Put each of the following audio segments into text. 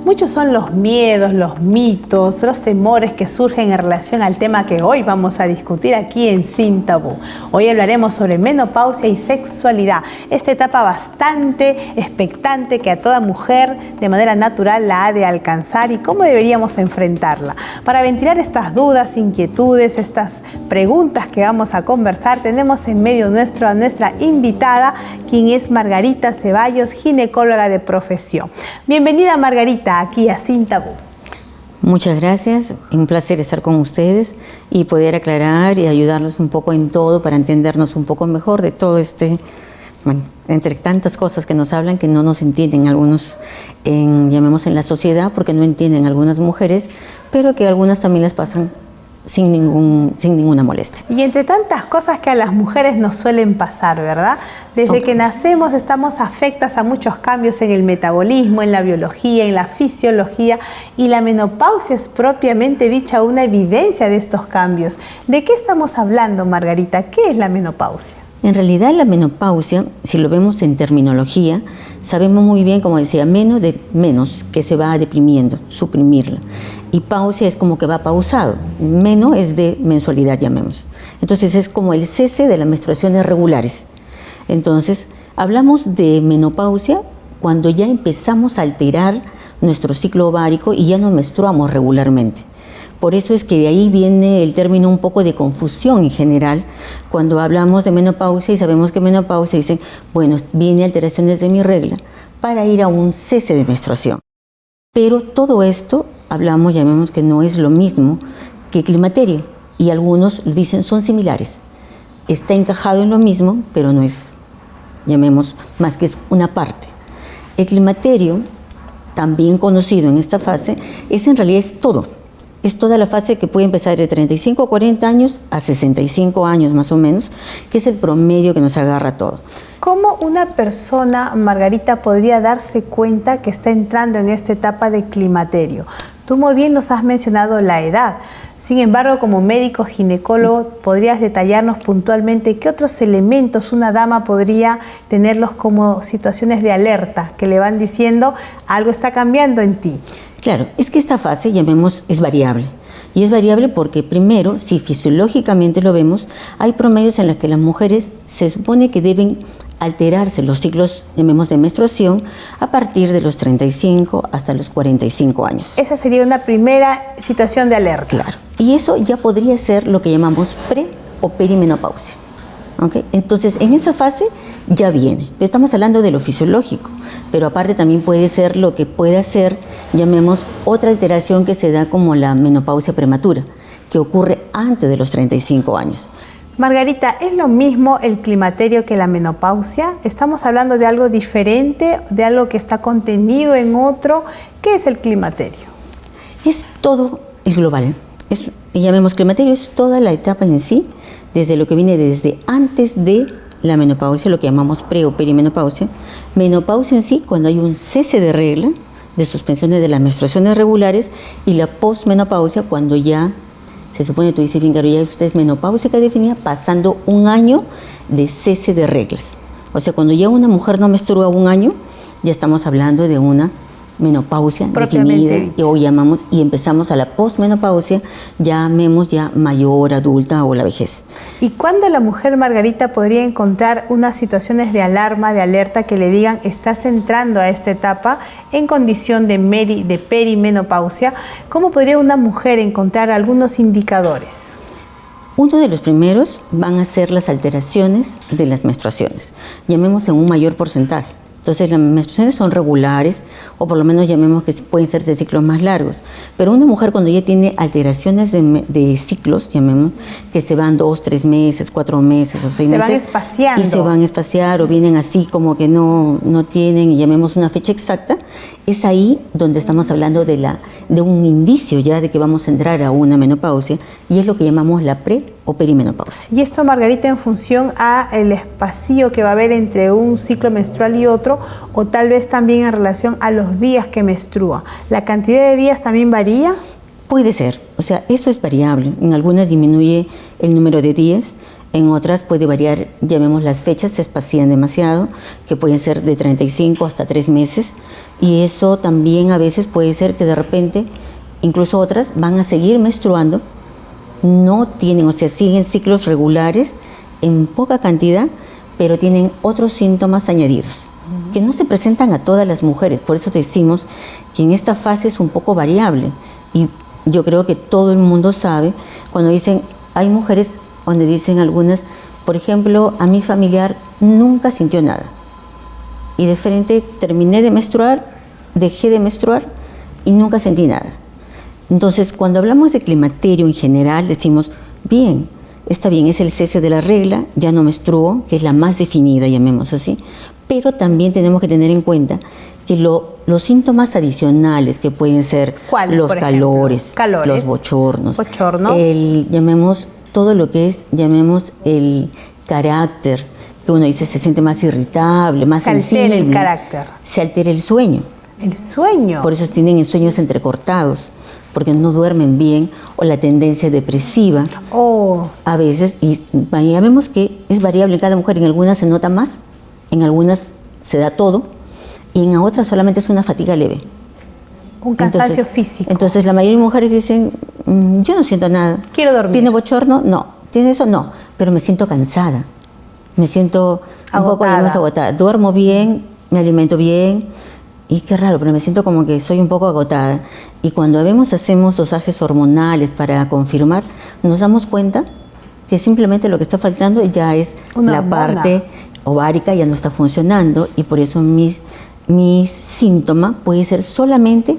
Muchos son los miedos, los mitos, los temores que surgen en relación al tema que hoy vamos a discutir aquí en Sin Tabú. Hoy hablaremos sobre menopausia y sexualidad, esta etapa bastante expectante que a toda mujer de manera natural la ha de alcanzar y cómo deberíamos enfrentarla. Para ventilar estas dudas, inquietudes, estas preguntas que vamos a conversar, tenemos en medio nuestro a nuestra invitada, quien es Margarita Ceballos, ginecóloga de profesión. Bienvenida, Margarita, aquí a Sin Tabú. Muchas gracias, un placer estar con ustedes y poder aclarar y ayudarlos un poco en todo para entendernos un poco mejor de todo entre tantas cosas que nos hablan que no nos entienden algunos, llamemos en la sociedad, porque no entienden algunas mujeres, pero que algunas también les pasan sin ninguna molestia. Y entre tantas cosas que a las mujeres nos suelen pasar, ¿verdad? Desde que nacemos estamos afectas a muchos cambios en el metabolismo, en la biología, en la fisiología, y la menopausia es propiamente dicha una evidencia de estos cambios. ¿De qué estamos hablando, Margarita? ¿Qué es la menopausia? En realidad la menopausia, si lo vemos en terminología, sabemos muy bien, como decía, menos, que se va deprimiendo, suprimirla. Y pausia es como que va pausado. Meno es de mensualidad, llamemos. Entonces es como el cese de las menstruaciones regulares. Entonces hablamos de menopausia cuando ya empezamos a alterar nuestro ciclo ovárico y ya no menstruamos regularmente. Por eso es que de ahí viene el término un poco de confusión en general cuando hablamos de menopausia y sabemos que menopausia dicen, bueno, viene alteraciones de mi regla para ir a un cese de menstruación. Pero todo esto, hablamos, llamemos que no es lo mismo que climaterio y algunos dicen son similares. Está encajado en lo mismo, pero no es, llamemos, más que es una parte. El climaterio, también conocido en esta fase, en realidad es todo. Es toda la fase que puede empezar de 35 a 40 años a 65 años más o menos, que es el promedio que nos agarra todo. ¿Cómo una persona, Margarita, podría darse cuenta que está entrando en esta etapa de climaterio? Tú muy bien nos has mencionado la edad. Sin embargo, como médico ginecólogo, ¿podrías detallarnos puntualmente qué otros elementos una dama podría tenerlos como situaciones de alerta que le van diciendo algo está cambiando en ti? Claro, es que esta fase, llamemos, es variable. Y es variable porque primero, si fisiológicamente lo vemos, hay promedios en los que las mujeres se supone que deben alterarse los ciclos, llamemos, de menstruación a partir de los 35 hasta los 45 años. Esa sería una primera situación de alerta. Claro, y eso ya podría ser lo que llamamos pre o perimenopausia. ¿Okay? Entonces, en esa fase ya viene. Estamos hablando de lo fisiológico, pero aparte también puede ser lo que pueda ser, llamemos, otra alteración que se da como la menopausia prematura, que ocurre antes de los 35 años. Margarita, ¿es lo mismo el climaterio que la menopausia? ¿Estamos hablando de algo diferente, de algo que está contenido en otro? ¿Qué es el climaterio? Es todo el global. Llamemos climaterio, es toda la etapa en sí, desde lo que viene desde antes de la menopausia, lo que llamamos pre o perimenopausia. Menopausia en sí, cuando hay un cese de regla, de suspensiones de las menstruaciones regulares, y la posmenopausia, cuando ya se supone, tú dices bien, claro, ya usted es menopáusica definida, pasando un año de cese de reglas. O sea, cuando ya una mujer no menstrua un año, ya estamos hablando de una menopausia definida, y empezamos a la posmenopausia, llamemos ya mayor, adulta o la vejez. ¿Y cuándo la mujer, Margarita, podría encontrar unas situaciones de alarma, de alerta que le digan estás entrando a esta etapa en condición de perimenopausia? ¿Cómo podría una mujer encontrar algunos indicadores? Uno de los primeros van a ser las alteraciones de las menstruaciones, llamemos en un mayor porcentaje. Entonces las menstruaciones son regulares, o por lo menos llamemos que pueden ser de ciclos más largos. Pero una mujer cuando ya tiene alteraciones de ciclos, llamemos, que se van 2, 3 meses, 4 meses o 6 meses. Se van espaciando. Y se van a espaciar o vienen así como que no tienen, y llamemos una fecha exacta. Es ahí donde estamos hablando de un indicio ya de que vamos a entrar a una menopausia, y es lo que llamamos la pre o perimenopausia. Y esto, Margarita, en función a el espacio que va a haber entre un ciclo menstrual y otro, o tal vez también en relación a los días que menstrua. ¿La cantidad de días también varía? Puede ser, o sea, eso es variable. En algunas disminuye el número de días, en otras puede variar, llamemos las fechas, se espacian demasiado, que pueden ser de 35 hasta 3 meses, y eso también a veces puede ser que de repente, incluso otras van a seguir menstruando, no tienen, o sea, siguen ciclos regulares en poca cantidad, pero tienen otros síntomas añadidos, que no se presentan a todas las mujeres. Por eso decimos que en esta fase es un poco variable, y yo creo que todo el mundo sabe, cuando dicen, hay mujeres donde dicen algunas, por ejemplo, a mi familiar nunca sintió nada, y de frente terminé de menstruar, dejé de menstruar y nunca sentí nada. Entonces, cuando hablamos de climaterio en general, decimos, bien, está bien, es el cese de la regla, ya no menstruo, que es la más definida, llamemos así, pero también tenemos que tener en cuenta que los síntomas adicionales que pueden ser los calores, los bochornos, llamemos todo lo que es, llamemos el carácter, que uno dice se siente más irritable, más sensible. Se altera el carácter. Se altera el sueño. El sueño. Por eso tienen sueños entrecortados, porque no duermen bien, o la tendencia depresiva. A veces, y ya vemos que es variable en cada mujer, en algunas se nota más, en algunas se da todo, y en otras solamente es una fatiga leve. Un cansancio físico. Entonces la mayoría de mujeres dicen, yo no siento nada. Quiero dormir. ¿Tiene bochorno? No. ¿Tiene eso? No. Pero me siento cansada. Me siento un poco más agotada. Duermo bien, me alimento bien. Y qué raro, pero me siento como que soy un poco agotada. Y cuando hacemos dosajes hormonales para confirmar, nos damos cuenta que simplemente lo que está faltando ya es la parte ovárica, ya no está funcionando. Y por eso mis síntomas puede ser solamente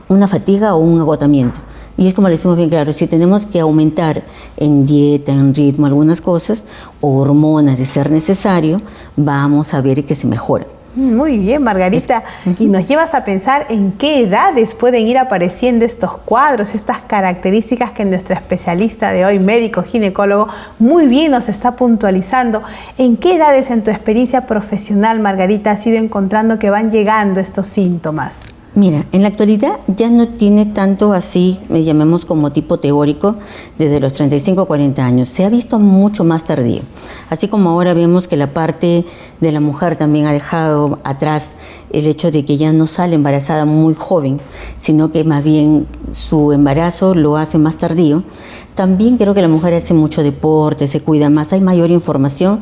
una fatiga o un agotamiento. Y es como le decimos bien claro, si tenemos que aumentar en dieta, en ritmo, algunas cosas, o hormonas de ser necesario, vamos a ver que se mejora. Muy bien, Margarita. Y nos llevas a pensar en qué edades pueden ir apareciendo estos cuadros, estas características que nuestra especialista de hoy, médico ginecólogo, muy bien nos está puntualizando. ¿En qué edades en tu experiencia profesional, Margarita, has ido encontrando que van llegando estos síntomas? Mira, en la actualidad ya no tiene tanto así, llamemos como tipo teórico, desde los 35 o 40 años. Se ha visto mucho más tardío. Así como ahora vemos que la parte de la mujer también ha dejado atrás el hecho de que ya no sale embarazada muy joven, sino que más bien su embarazo lo hace más tardío. También creo que la mujer hace mucho deporte, se cuida más, hay mayor información.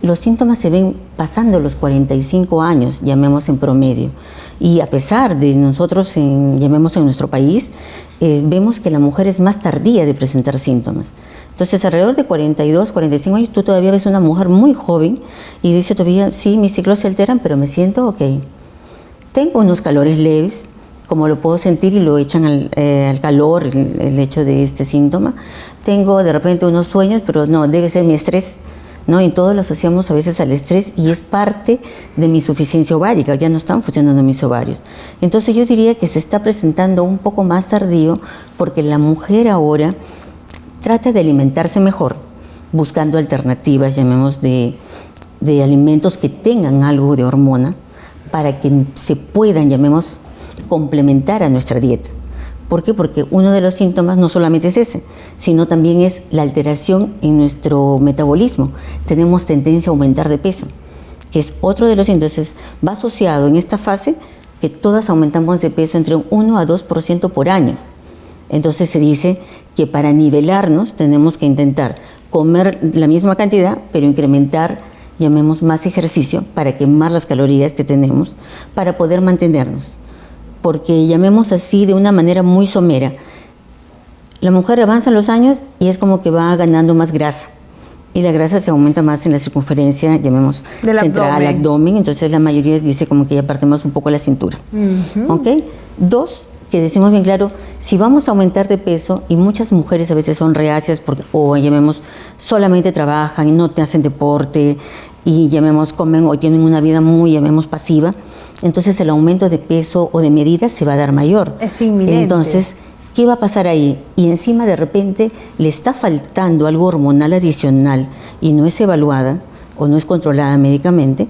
Los síntomas se ven pasando los 45 años, llamemos en promedio. Y a pesar de nosotros, llamemos en nuestro país, vemos que la mujer es más tardía de presentar síntomas. Entonces, alrededor de 42, 45 años, tú todavía ves una mujer muy joven y dice todavía, sí, mis ciclos se alteran, pero me siento ok. Tengo unos calores leves, como lo puedo sentir y lo echan al calor, el hecho de este síntoma. Tengo de repente unos sueños, pero no, debe ser mi estrés, ¿no? Y todo lo asociamos a veces al estrés y es parte de mi insuficiencia ovárica, ya no están funcionando mis ovarios. Entonces yo diría que se está presentando un poco más tardío porque la mujer ahora trata de alimentarse mejor, buscando alternativas, llamemos de alimentos que tengan algo de hormona para que se puedan, llamemos, complementar a nuestra dieta. ¿Por qué? Porque uno de los síntomas no solamente es ese, sino también es la alteración en nuestro metabolismo. Tenemos tendencia a aumentar de peso, que es otro de los síntomas. Entonces, va asociado en esta fase que todas aumentamos de peso entre un 1 a 2% por año. Entonces se dice que para nivelarnos tenemos que intentar comer la misma cantidad, pero incrementar, llamemos, más ejercicio para quemar las calorías que tenemos, para poder mantenernos. Porque llamemos así de una manera muy somera, la mujer avanza los años y es como que va ganando más grasa y la grasa se aumenta más en la circunferencia, llamemos del central, abdomen, entonces la mayoría dice como que ya partimos un poco la cintura. ¿Ok? 2, que decimos bien claro, si vamos a aumentar de peso, y muchas mujeres a veces son reacias o llamemos solamente trabajan y no te hacen deporte y llamemos comen o tienen una vida muy, llamemos pasiva, entonces el aumento de peso o de medida se va a dar mayor. Es inminente. Entonces, ¿qué va a pasar ahí? Y encima de repente le está faltando algo hormonal adicional y no es evaluada o no es controlada médicamente,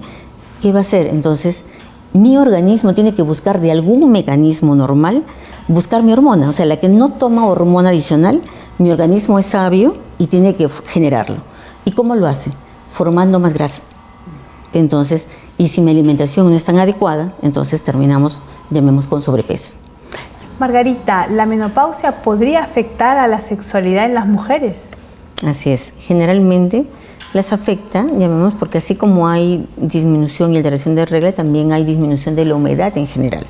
¿qué va a hacer? Entonces, mi organismo tiene que buscar de algún mecanismo normal buscar mi hormona. O sea, la que no toma hormona adicional, mi organismo es sabio y tiene que generarlo. ¿Y cómo lo hace? Formando más grasa. Entonces, y si mi alimentación no es tan adecuada, entonces terminamos, llamemos, con sobrepeso. Margarita, ¿la menopausia podría afectar a la sexualidad en las mujeres? Así es. Generalmente las afecta, llamemos, porque así como hay disminución y alteración de regla, también hay disminución de la humedad en general.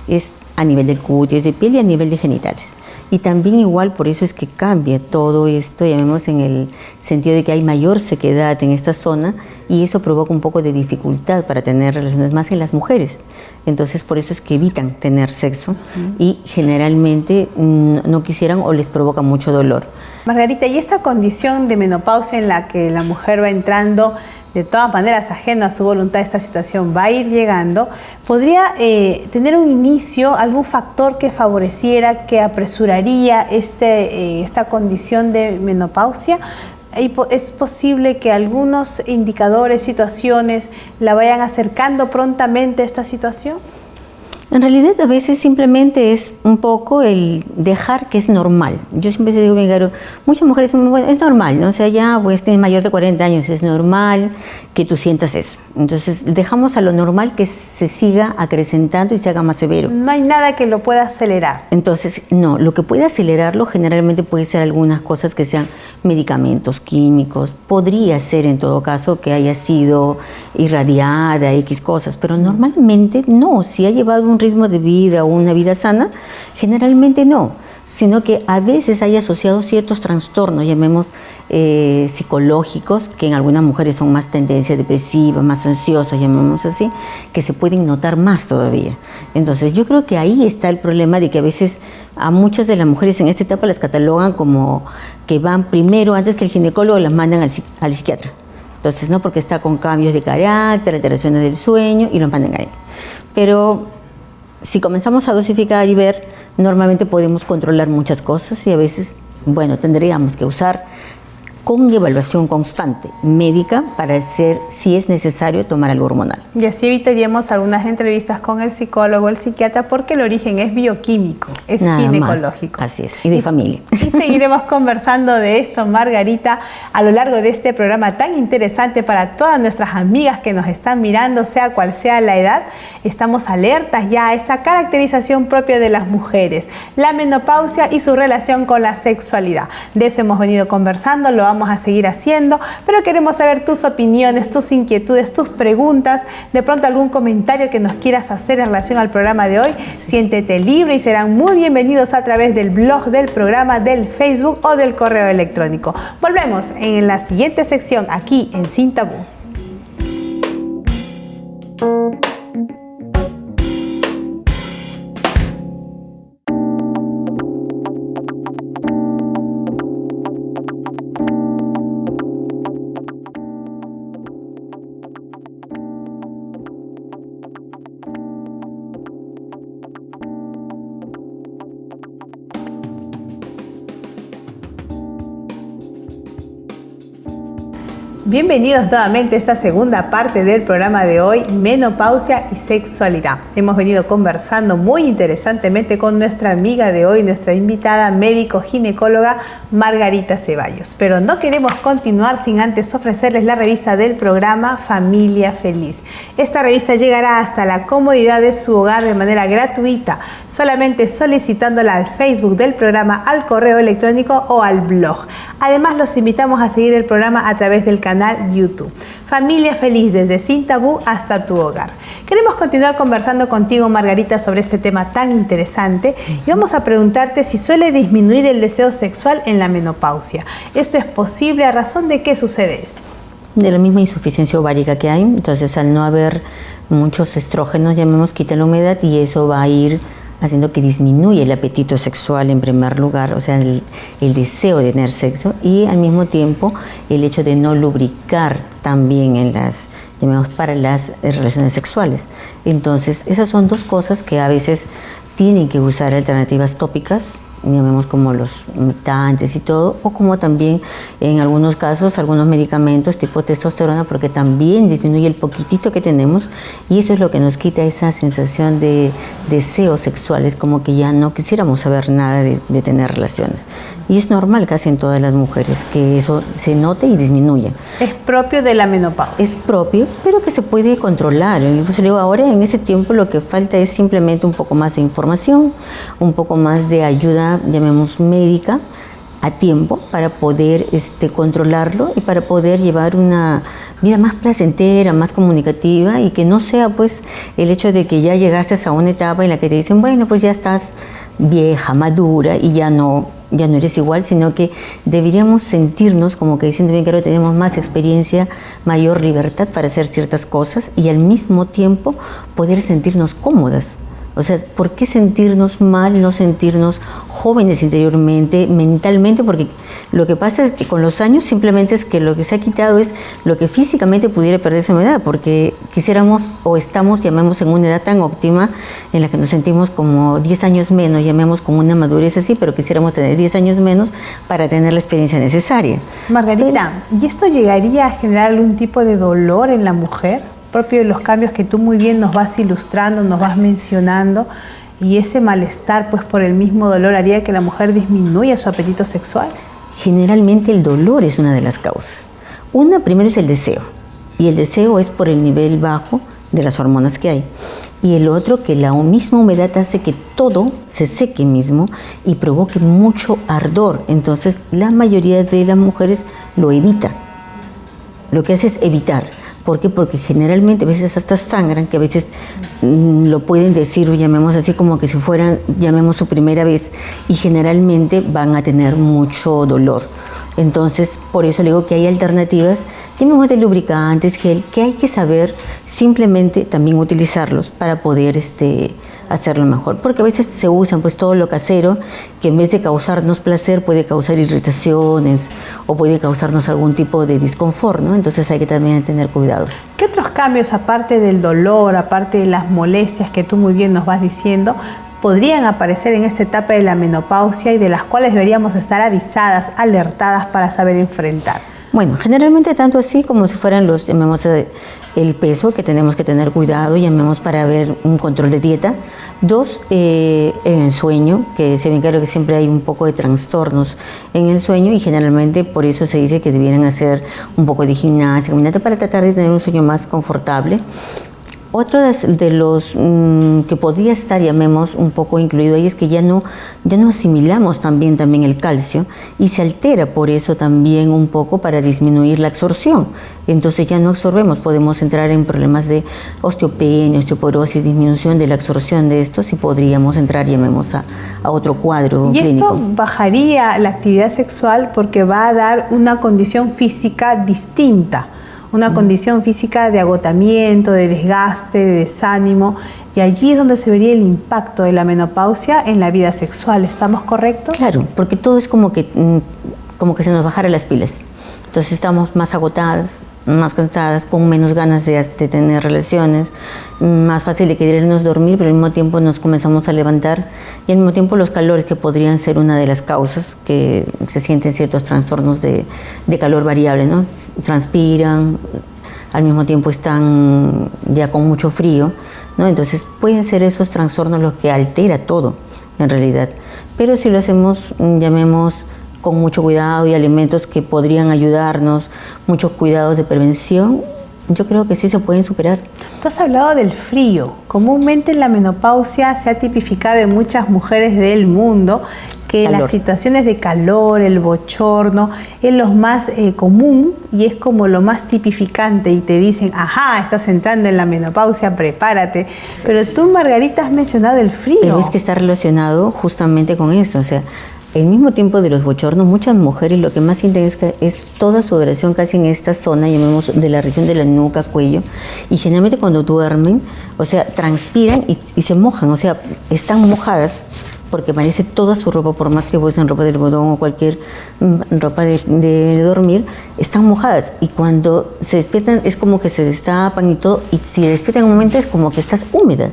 Es a nivel del cutis, de piel y a nivel de genitales. Y también igual por eso es que cambia todo esto, llamemos, en el sentido de que hay mayor sequedad en esta zona y eso provoca un poco de dificultad para tener relaciones más en las mujeres. Entonces por eso es que evitan tener sexo y generalmente no quisieran o les provoca mucho dolor. Margarita, ¿y esta condición de menopausia en la que la mujer va entrando de todas maneras ajeno a su voluntad, esta situación va a ir llegando, podría tener un inicio, algún factor que favoreciera, que apresuraría esta condición de menopausia? ¿Es posible que algunos indicadores, situaciones, la vayan acercando prontamente a esta situación? En realidad a veces simplemente es un poco el dejar que es normal. Yo siempre digo, claro, muchas mujeres dicen, bueno, es normal, ¿no? O sea, ya pues tienes mayor de 40 años, es normal que tú sientas eso. Entonces dejamos a lo normal que se siga acrecentando y se haga más severo. No hay nada que lo pueda acelerar. Entonces, no, lo que puede acelerarlo generalmente puede ser algunas cosas que sean medicamentos químicos, podría ser en todo caso que haya sido irradiada, X cosas, pero normalmente no, si ha llevado un ritmo de vida o una vida sana, generalmente no, sino que a veces hay asociados ciertos trastornos, llamemos psicológicos, que en algunas mujeres son más tendencia depresiva, más ansiosas, llamemos así, que se pueden notar más todavía. Entonces yo creo que ahí está el problema de que a veces a muchas de las mujeres en esta etapa las catalogan como que van primero, antes que el ginecólogo, las mandan al psiquiatra. Entonces, no, porque está con cambios de carácter, alteraciones del sueño y los mandan ahí. Pero si comenzamos a dosificar y ver, normalmente podemos controlar muchas cosas y a veces, bueno, tendríamos que usar con evaluación constante médica para hacer, si es necesario, tomar algo hormonal. Y así evitaríamos algunas entrevistas con el psicólogo, el psiquiatra, porque el origen es bioquímico, es ginecológico. Así es, y de familia. Y seguiremos conversando de esto, Margarita, a lo largo de este programa tan interesante para todas nuestras amigas que nos están mirando, sea cual sea la edad. Estamos alertas ya a esta caracterización propia de las mujeres, la menopausia y su relación con la sexualidad. De eso hemos venido conversando, lo vamos a seguir haciendo, pero queremos saber tus opiniones, tus inquietudes, tus preguntas, de pronto algún comentario que nos quieras hacer en relación al programa de hoy. Siéntete libre y serán muy bienvenidos a través del blog del programa, del Facebook o del correo electrónico. Volvemos en la siguiente sección aquí en Sin Tabú. Bienvenidos nuevamente a esta segunda parte del programa de hoy, menopausia y sexualidad. Hemos venido conversando muy interesantemente con nuestra amiga de hoy, nuestra invitada médico-ginecóloga Margarita Ceballos. Pero no queremos continuar sin antes ofrecerles la revista del programa Familia Feliz. Esta revista llegará hasta la comodidad de su hogar de manera gratuita, solamente solicitándola al Facebook del programa, al correo electrónico o al blog. Además, los invitamos a seguir el programa a través del canal YouTube. Familia Feliz, desde Sin Tabú hasta tu hogar. Queremos continuar conversando contigo, Margarita, sobre este tema tan interesante y vamos a preguntarte si suele disminuir el deseo sexual en la menopausia. ¿Esto es posible? ¿A razón de qué sucede esto? De la misma insuficiencia ovárica que hay, entonces al no haber muchos estrógenos, llamemos, quita la humedad y eso va a ir haciendo que disminuya el apetito sexual en primer lugar, o sea, el deseo de tener sexo, y al mismo tiempo el hecho de no lubricar también en las, llamemos, para las relaciones sexuales. Entonces, esas son dos cosas que a veces tienen que usar alternativas tópicas llamemos como los humectantes y todo, o como también en algunos casos algunos medicamentos tipo testosterona, porque también disminuye el poquitito que tenemos y eso es lo que nos quita esa sensación de deseos sexuales, como que ya no quisiéramos saber nada de tener relaciones. Y es normal casi en todas las mujeres que eso se note y disminuya. Es propio de la menopausia. Es propio, pero que se puede controlar. Entonces, digo, ahora en ese tiempo lo que falta es simplemente un poco más de información, un poco más de ayuda, llamemos médica, a tiempo para poder controlarlo y para poder llevar una vida más placentera, más comunicativa y que no sea pues el hecho de que ya llegaste a una etapa en la que te dicen, bueno, pues ya estás vieja, madura y ya no eres igual, sino que deberíamos sentirnos como que diciendo bien claro, tenemos más experiencia, mayor libertad para hacer ciertas cosas y al mismo tiempo poder sentirnos cómodas. O sea, ¿por qué sentirnos mal, no sentirnos jóvenes interiormente, mentalmente? Porque lo que pasa es que con los años simplemente es que lo que se ha quitado es lo que físicamente pudiera perderse en edad, porque quisiéramos o estamos, llamemos, en una edad tan óptima en la que nos sentimos como 10 años menos, llamemos como una madurez así, pero quisiéramos tener 10 años menos para tener la experiencia necesaria. Margarita, ¿y esto llegaría a generar algún tipo de dolor en la mujer? Propio de los cambios que tú muy bien nos vas ilustrando, nos vas mencionando, y ese malestar pues por el mismo dolor haría que la mujer disminuya su apetito sexual. Generalmente el dolor es una de las causas. Una, primero es el deseo, y el deseo es por el nivel bajo de las hormonas que hay. Y el otro, que la misma humedad hace que todo se seque mismo y provoque mucho ardor. Entonces la mayoría de las mujeres lo evita. Lo que hace es evitar. ¿Por qué? Porque generalmente a veces hasta sangran, que a veces lo pueden decir, llamemos así como que si fueran, llamemos su primera vez, y generalmente van a tener mucho dolor. Entonces, por eso le digo que hay alternativas, llamemos de lubricantes, gel, que hay que saber simplemente también utilizarlos para poder hacerlo mejor. Porque a veces se usan pues todo lo casero, que en vez de causarnos placer puede causar irritaciones o puede causarnos algún tipo de disconfort, ¿no? Entonces hay que también tener cuidado. ¿Qué otros cambios, aparte del dolor, aparte de las molestias que tú muy bien nos vas diciendo, podrían aparecer en esta etapa de la menopausia y de las cuales deberíamos estar avisadas, alertadas para saber enfrentar? Bueno, generalmente tanto así como si fueran los, llamemos el peso, que tenemos que tener cuidado, llamemos para ver un control de dieta. Dos, en el sueño, que se ven claro que siempre hay un poco de trastornos en el sueño y generalmente por eso se dice que debieran hacer un poco de gimnasia, caminata para tratar de tener un sueño más confortable. Otro de los que podría estar, llamemos, un poco incluido ahí es que ya no asimilamos también el calcio y se altera por eso también un poco para disminuir la absorción. Entonces ya no absorbemos, podemos entrar en problemas de osteopenia, osteoporosis, disminución de la absorción de estos y podríamos entrar, llamemos, a otro cuadro clínico. Y esto bajaría la actividad sexual porque va a dar una condición física distinta. Una condición física de agotamiento, de desgaste, de desánimo, y allí es donde se vería el impacto de la menopausia en la vida sexual. ¿Estamos correctos? Claro, porque todo es como que se nos bajara las pilas. Entonces estamos más agotadas, más cansadas, con menos ganas de tener relaciones, más fácil de querernos dormir, pero al mismo tiempo nos comenzamos a levantar y al mismo tiempo los calores, que podrían ser una de las causas que se sienten ciertos trastornos de calor variable, ¿no? Transpiran, al mismo tiempo están ya con mucho frío, ¿no? Entonces pueden ser esos trastornos los que altera todo en realidad, pero si lo hacemos, llamemos, con mucho cuidado y alimentos que podrían ayudarnos, muchos cuidados de prevención, yo creo que sí se pueden superar. Tú has hablado del frío. Comúnmente en la menopausia se ha tipificado en muchas mujeres del mundo que las situaciones de calor, el bochorno, es lo más común y es como lo más tipificante y te dicen, ajá, estás entrando en la menopausia, prepárate. Sí. Pero tú, Margarita, has mencionado el frío. Pero es que está relacionado justamente con eso, o sea, al mismo tiempo de los bochornos, muchas mujeres lo que más sienten es toda sudoración casi en esta zona, llamemos, de la región de la nuca, cuello, y generalmente cuando duermen, o sea, transpiran y se mojan, o sea, están mojadas porque parece toda su ropa, por más que usen ropa de algodón o cualquier ropa de dormir, están mojadas y cuando se despiertan es como que se destapan y todo, y si despiertan en un momento es como que estás húmeda.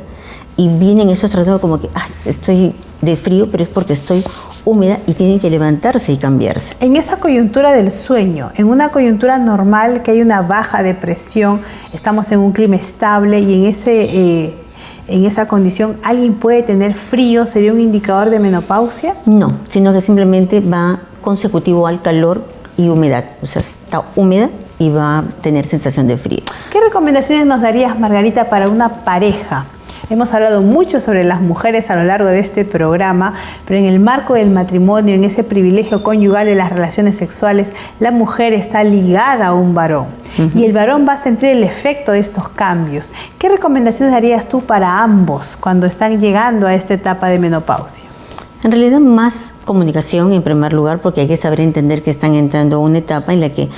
y vienen esos trastornos como que, ay, estoy de frío, pero es porque estoy húmeda y tienen que levantarse y cambiarse. En esa coyuntura del sueño, en una coyuntura normal que hay una baja de presión, estamos en un clima estable y en esa condición alguien puede tener frío, ¿sería un indicador de menopausia? No, sino que simplemente va consecutivo al calor y humedad, o sea, está húmeda y va a tener sensación de frío. ¿Qué recomendaciones nos darías, Margarita, para una pareja? Hemos hablado mucho sobre las mujeres a lo largo de este programa, pero en el marco del matrimonio, en ese privilegio conyugal de las relaciones sexuales, la mujer está ligada a un varón. Y el varón va a sentir el efecto de estos cambios. ¿Qué recomendaciones darías tú para ambos cuando están llegando a esta etapa de menopausia? En realidad más comunicación en primer lugar, porque hay que saber entender que están entrando a una etapa en la que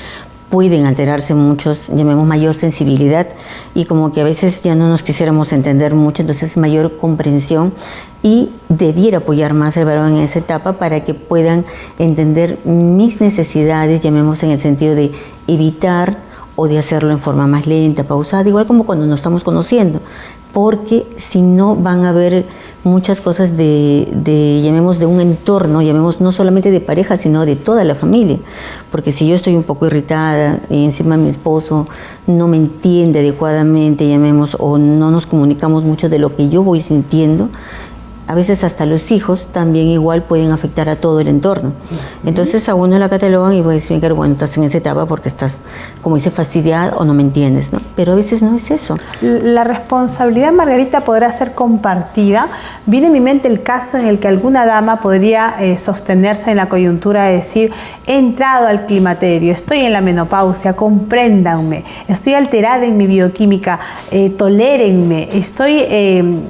pueden alterarse muchos, llamemos mayor sensibilidad, y como que a veces ya no nos quisiéramos entender mucho, entonces mayor comprensión, y debiera apoyar más al varón en esa etapa para que puedan entender mis necesidades, llamemos en el sentido de evitar o de hacerlo en forma más lenta, pausada, igual como cuando nos estamos conociendo, porque si no van a haber muchas cosas llamemos de un entorno, llamemos no solamente de pareja, sino de toda la familia, porque si yo estoy un poco irritada y encima mi esposo no me entiende adecuadamente, llamemos, o no nos comunicamos mucho de lo que yo voy sintiendo, a veces hasta los hijos también igual pueden afectar a todo el entorno. Entonces a uno la catalogan y voy a decir, bueno, estás en esa etapa porque estás, como dice, fastidiada o no me entiendes, ¿no? Pero a veces no es eso. La responsabilidad, Margarita, podrá ser compartida. Viene a mi mente el caso en el que alguna dama podría sostenerse en la coyuntura de decir, he entrado al climaterio, estoy en la menopausia, compréndanme, estoy alterada en mi bioquímica, tolérenme, estoy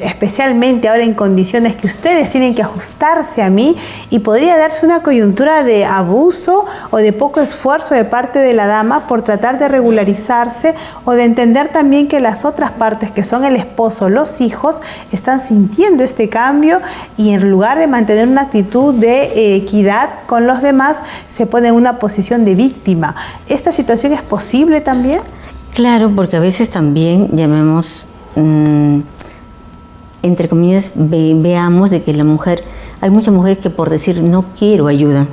especialmente ahora en condiciones que ustedes tienen que ajustarse a mí, y podría darse una coyuntura de abuso o de poco esfuerzo de parte de la dama por tratar de regularizarse o de entender también que las otras partes, que son el esposo, los hijos, están sintiendo este cambio y en lugar de mantener una actitud de equidad con los demás, se pone en una posición de víctima. ¿Esta situación es posible también? Claro, porque a veces también llamemos entre comillas, veamos de que la mujer, hay muchas mujeres que por decir no quiero ayuda,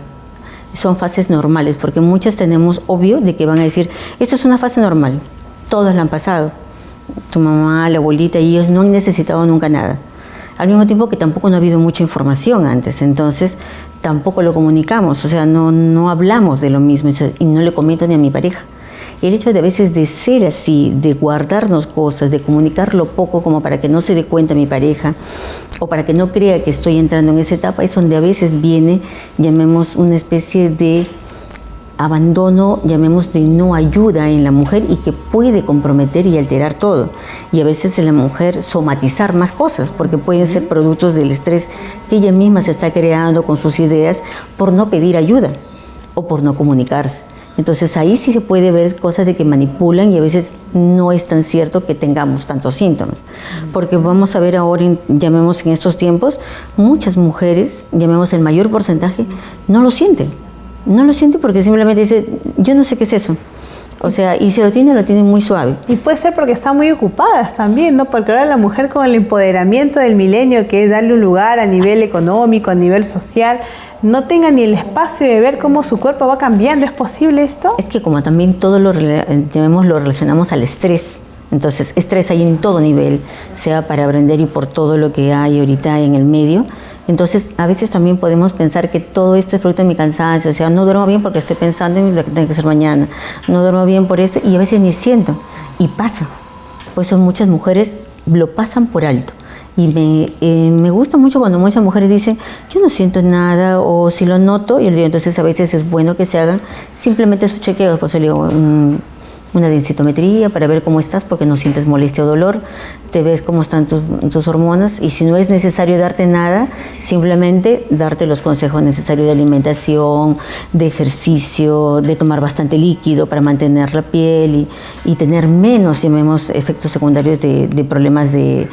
son fases normales, porque muchas tenemos obvio de que van a decir, esto es una fase normal, todos la han pasado, tu mamá, la abuelita, y ellos no han necesitado nunca nada. Al mismo tiempo que tampoco no ha habido mucha información antes, entonces tampoco lo comunicamos, o sea, no hablamos de lo mismo y no le comento ni a mi pareja. El hecho de a veces de ser así, de guardarnos cosas, de comunicarlo poco como para que no se dé cuenta mi pareja o para que no crea que estoy entrando en esa etapa, es donde a veces viene, llamemos, una especie de abandono, llamemos, de no ayuda en la mujer y que puede comprometer y alterar todo. Y a veces en la mujer somatizar más cosas, porque pueden ser productos del estrés que ella misma se está creando con sus ideas por no pedir ayuda o por no comunicarse. Entonces ahí sí se puede ver cosas de que manipulan y a veces no es tan cierto que tengamos tantos síntomas. Porque vamos a ver ahora, llamemos en estos tiempos, muchas mujeres, llamemos el mayor porcentaje, no lo sienten. No lo sienten porque simplemente dice, yo no sé qué es eso. O sea, y si lo tienen muy suave. Y puede ser porque están muy ocupadas también, ¿no? Porque ahora la mujer con el empoderamiento del milenio, que es darle un lugar a nivel económico, a nivel social, no tenga ni el espacio de ver cómo su cuerpo va cambiando. ¿Es posible esto? Es que como también todo lo relacionamos al estrés. Entonces, estrés hay en todo nivel, sea para aprender y por todo lo que hay ahorita en el medio. Entonces, a veces también podemos pensar que todo esto es producto de mi cansancio. O sea, no duermo bien porque estoy pensando en lo que tengo que hacer mañana. No duermo bien por esto y a veces ni siento. Y pasa. Pues muchas mujeres lo pasan por alto. Y me gusta mucho cuando muchas mujeres dicen, yo no siento nada, o si lo noto, y entonces a veces es bueno que se hagan simplemente su chequeo. Pues le digo, una densitometría para ver cómo estás, porque no sientes molestia o dolor, te ves cómo están tus hormonas, y si no es necesario darte nada, simplemente darte los consejos necesarios de alimentación, de ejercicio, de tomar bastante líquido para mantener la piel y tener menos, llamemos, efectos secundarios de problemas de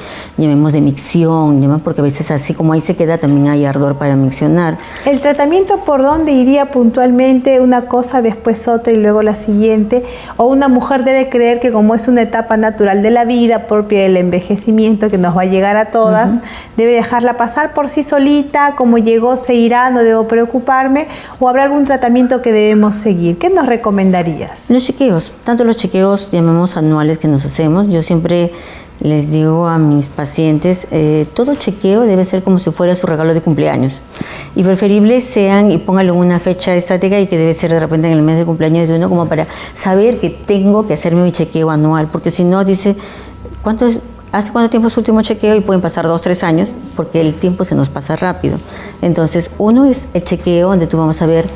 micción, porque a veces así como ahí se queda, también hay ardor para miccionar. ¿El tratamiento por dónde iría puntualmente? ¿Una cosa, después otra y luego la siguiente? ¿O una mujer debe creer que como es una etapa natural de la vida propia del envejecimiento que nos va a llegar a todas, debe dejarla pasar por sí solita, como llegó se irá, no debo preocuparme, o habrá algún tratamiento que debemos seguir? ¿Qué nos recomendarías? Los chequeos, tanto los chequeos llamamos anuales que nos hacemos, yo siempre les digo a mis pacientes, todo chequeo debe ser como si fuera su regalo de cumpleaños. Y preferible y póngalo en una fecha estática y que debe ser de repente en el mes de cumpleaños de uno, como para saber que tengo que hacerme mi chequeo anual. Porque si no, dice, ¿hace cuánto tiempo es su último chequeo? Y pueden pasar 2, 3 años, porque el tiempo se nos pasa rápido. Entonces, uno es el chequeo donde tú vamos a ver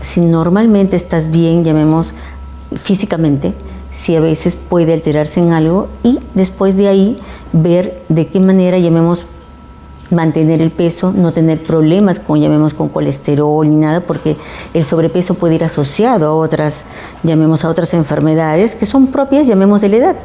si normalmente estás bien, llamemos físicamente, si a veces puede alterarse en algo, y después de ahí ver de qué manera, llamemos, mantener el peso, no tener problemas con colesterol ni nada, porque el sobrepeso puede ir asociado a otras enfermedades que son propias, llamemos, de la edad.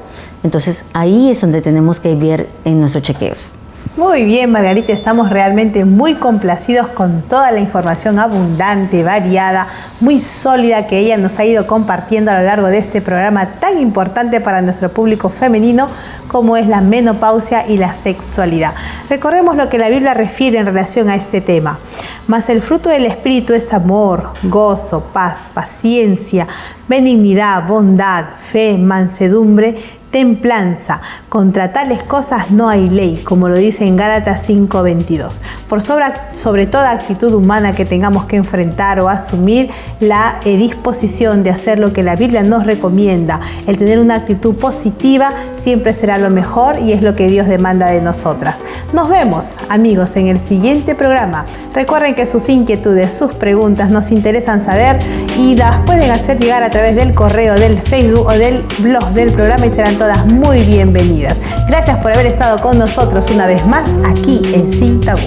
Entonces ahí es donde tenemos que ver en nuestros chequeos. Muy bien, Margarita, estamos realmente muy complacidos con toda la información abundante, variada, muy sólida que ella nos ha ido compartiendo a lo largo de este programa tan importante para nuestro público femenino como es la menopausia y la sexualidad. Recordemos lo que la Biblia refiere en relación a este tema. Mas el fruto del Espíritu es amor, gozo, paz, paciencia, benignidad, bondad, fe, mansedumbre, templanza. Contra tales cosas no hay ley, como lo dice en Gálatas 5:22. Por sobre toda actitud humana que tengamos que enfrentar o asumir, la disposición de hacer lo que la Biblia nos recomienda, el tener una actitud positiva, siempre será lo mejor y es lo que Dios demanda de nosotras. Nos vemos, amigos, en el siguiente programa. Recuerden que sus inquietudes, sus preguntas nos interesan saber y las pueden hacer llegar a través del correo, del Facebook o del blog del programa y serán todas muy bienvenidas. Gracias por haber estado con nosotros una vez más aquí en Sin Tabú.